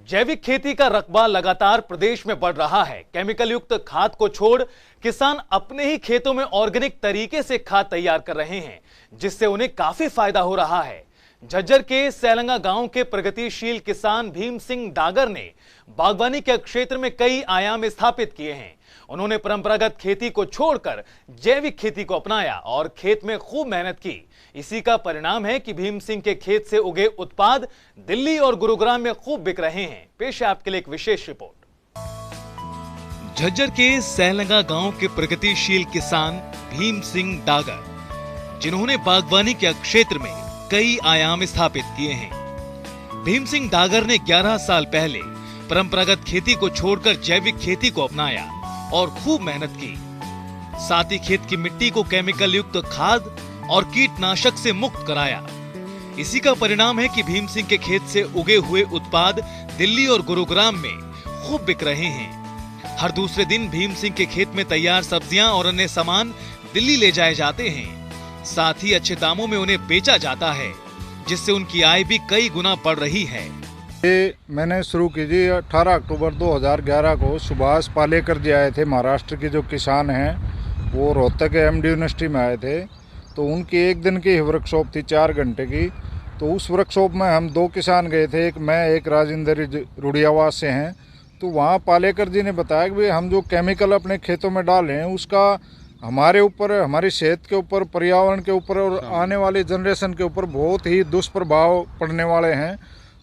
जैविक खेती का रकबा लगातार प्रदेश में बढ़ रहा है। केमिकल युक्त खाद को छोड़ किसान अपने ही खेतों में ऑर्गेनिक तरीके से खाद तैयार कर रहे हैं, जिससे उन्हें काफी फायदा हो रहा है। झज्जर के सैलंगा गांव के प्रगतिशील किसान भीम सिंह डागर ने बागवानी के क्षेत्र में कई आयाम स्थापित किए हैं। उन्होंने परंपरागत खेती को छोड़कर जैविक खेती को अपनाया और खेत में खूब मेहनत की। इसी का परिणाम है कि भीम सिंह के खेत से उगे उत्पाद दिल्ली और गुरुग्राम में खूब बिक रहे हैं। पेश है आपके लिए एक विशेष रिपोर्ट। झज्जर के सैलंगा गांव के प्रगतिशील किसान भीम सिंह डागर, जिन्होंने बागवानी के क्षेत्र में कई आयाम स्थापित किए हैं। भीम सिंह डागर ने 11 साल पहले परंपरागत खेती को छोड़कर जैविक खेती को अपनाया और खूब मेहनत की। साथ ही खेत की मिट्टी को केमिकल युक्त खाद और कीटनाशक से मुक्त कराया। इसी का परिणाम है कि भीम सिंह के खेत से उगे हुए उत्पाद दिल्ली और गुरुग्राम में खूब बिक रहे हैं। हर दूसरे दिन भीम सिंह के खेत में तैयार सब्जियां और अन्य सामान दिल्ली ले जाए जाते हैं। साथ ही अच्छे दामों में उन्हें बेचा जाता है, जिससे उनकी आय भी कई गुना बढ़ रही है। ये मैंने शुरू की जी 18 अक्टूबर 2011 को सुभाष पालेकर जी आए थे। महाराष्ट्र के जो किसान हैं वो रोहतक के एमडी यूनिवर्सिटी में आए थे, तो उनकी एक दिन की वर्कशॉप थी 4 घंटे की। तो उस वर्कशॉप में हम 2 किसान गए थे, एक मैं एक राजेंद्र रुड़ियावास से हैं। तो वहाँ पालेकर जी ने बताया कि भाई हम जो केमिकल अपने खेतों में डालें उसका हमारे ऊपर, हमारी सेहत के ऊपर, पर्यावरण के ऊपर और आने वाली जनरेशन के ऊपर बहुत ही दुष्प्रभाव पड़ने वाले हैं।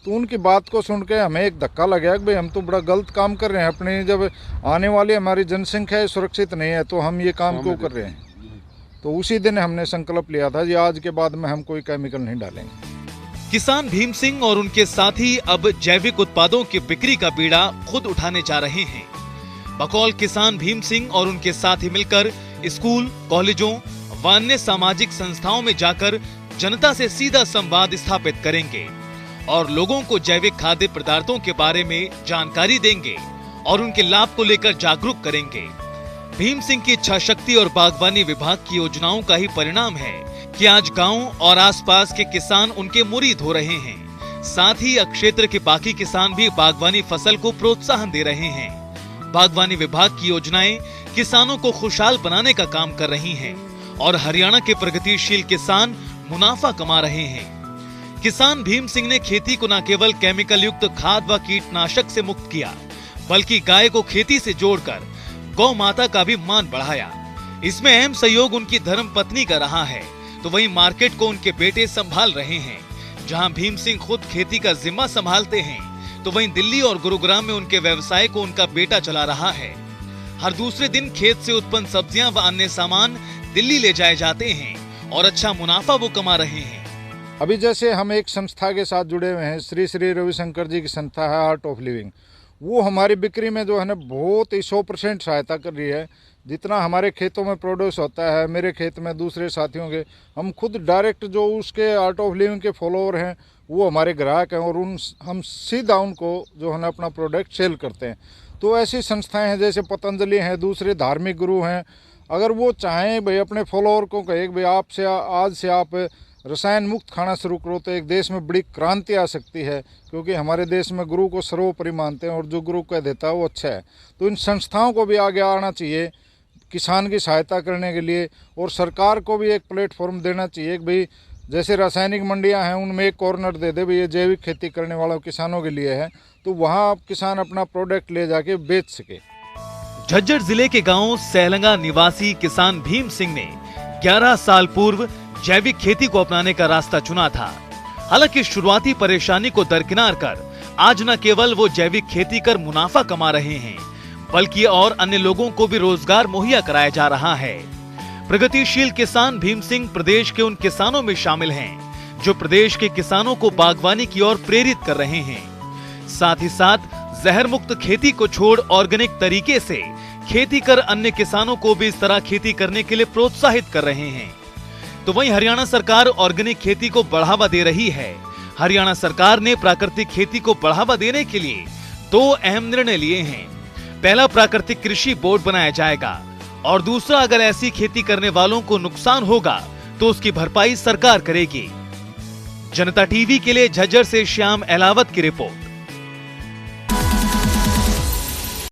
तो उनकी बात को सुन के हमें एक धक्का लगा कि भाई हम तो बड़ा गलत काम कर रहे हैं। अपनी जब आने वाली हमारी जनसंख्या सुरक्षित नहीं है तो हम ये काम क्यों कर रहे हैं। तो उसी दिन हमने संकल्प लिया था जी आज के बाद में हम कोई केमिकल नहीं डालेंगे। किसान भीम सिंह और उनके साथी अब जैविक उत्पादों की बिक्री का बीड़ा खुद उठाने जा रहे हैं। बकौल किसान भीम सिंह और उनके साथी मिलकर स्कूल, कॉलेजों व अन्य सामाजिक संस्थाओं में जाकर जनता से सीधा संवाद स्थापित करेंगे और लोगों को जैविक खाद्य पदार्थों के बारे में जानकारी देंगे और उनके लाभ को लेकर जागरूक करेंगे। भीम सिंह की इच्छा शक्ति और बागवानी विभाग की योजनाओं का ही परिणाम है कि आज गांव और आसपास के किसान उनके मुरीद हो रहे हैं। साथ ही क्षेत्र के बाकी किसान भी बागवानी फसल को प्रोत्साहन दे रहे हैं। बागवानी विभाग की योजनाएं किसानों को खुशहाल बनाने का काम कर रही हैं और हरियाणा के प्रगतिशील किसान मुनाफा कमा रहे हैं। किसान भीम सिंह ने खेती को न केवल केमिकल युक्त खाद व कीटनाशक से मुक्त किया, बल्कि गाय को खेती से जोड़कर गौ माता का भी मान बढ़ाया। इसमें अहम सहयोग उनकी धर्म पत्नी का रहा है। तो वहीं मार्केट को उनके बेटे संभाल रहे हैं। जहां भीम सिंह खुद खेती का जिम्मा संभालते हैं, तो वहीं दिल्ली और गुरुग्राम में उनके व्यवसाय को उनका बेटा चला रहा है। हर दूसरे दिन खेत से उत्पन्न सब्जियां व अन्य सामान दिल्ली ले जाए जाते हैं और अच्छा मुनाफा वो कमा रहे हैं। अभी जैसे हम एक संस्था के साथ जुड़े हुए हैं, श्री श्री रविशंकर जी की संस्था है आर्ट ऑफ लिविंग। वो हमारी बिक्री में जो है ना बहुत ही 100% सहायता कर रही है। जितना हमारे खेतों में प्रोड्यूस होता है, मेरे खेत में दूसरे साथियों के, हम खुद डायरेक्ट जो उसके आर्ट ऑफ लिविंग के फॉलोअर हैं वो हमारे ग्राहक हैं और हम सीधा उनको जो है ना अपना प्रोडक्ट सेल करते हैं। तो ऐसी संस्थाएं हैं जैसे पतंजलि हैं, दूसरे धार्मिक गुरु हैं। अगर वो चाहें भाई अपने फॉलोअर को कहे भाई आपसे आज से आप रसायन मुक्त खाना शुरू करो, तो एक देश में बड़ी क्रांति आ सकती है। क्योंकि हमारे देश में गुरु को सर्वोपरि मानते हैं और जो गुरु कह देता है वो अच्छा है। तो इन संस्थाओं को भी आगे आना चाहिए किसान की सहायता करने के लिए, और सरकार को भी एक प्लेटफॉर्म देना चाहिए कि भाई जैसे रासायनिक मंडियां हैं उनमें एक कॉर्नर दे दे भाई ये जैविक खेती करने वालों किसानों के लिए है, तो वहां किसान अपना प्रोडक्ट ले जाके बेच सके। झज्जर जिले के गांव सैलंगा निवासी किसान भीम सिंह ने 11 साल पूर्व जैविक खेती को अपनाने का रास्ता चुना था। हालांकि शुरुआती परेशानी को दरकिनार कर आज न केवल वो जैविक खेती कर मुनाफा कमा रहे हैं, बल्कि और अन्य लोगों को भी रोजगार मुहैया कराया जा रहा है। प्रगतिशील किसान भीम सिंह प्रदेश के उन किसानों में शामिल हैं जो प्रदेश के किसानों को बागवानी की ओर प्रेरित कर रहे हैं। साथ ही साथ जहर मुक्त खेती को छोड़ ऑर्गेनिक तरीके से खेती कर अन्य किसानों को भी इस तरह खेती करने के लिए प्रोत्साहित कर रहे हैं। तो वहीं हरियाणा सरकार ऑर्गेनिक खेती को बढ़ावा दे रही है। हरियाणा सरकार ने प्राकृतिक खेती को बढ़ावा देने के लिए 2 अहम निर्णय लिए हैं। पहला, प्राकृतिक कृषि बोर्ड बनाया जाएगा और दूसरा, अगर ऐसी खेती करने वालों को नुकसान होगा तो उसकी भरपाई सरकार करेगी। जनता टीवी के लिए झज्जर से श्याम अहलावत की रिपोर्ट।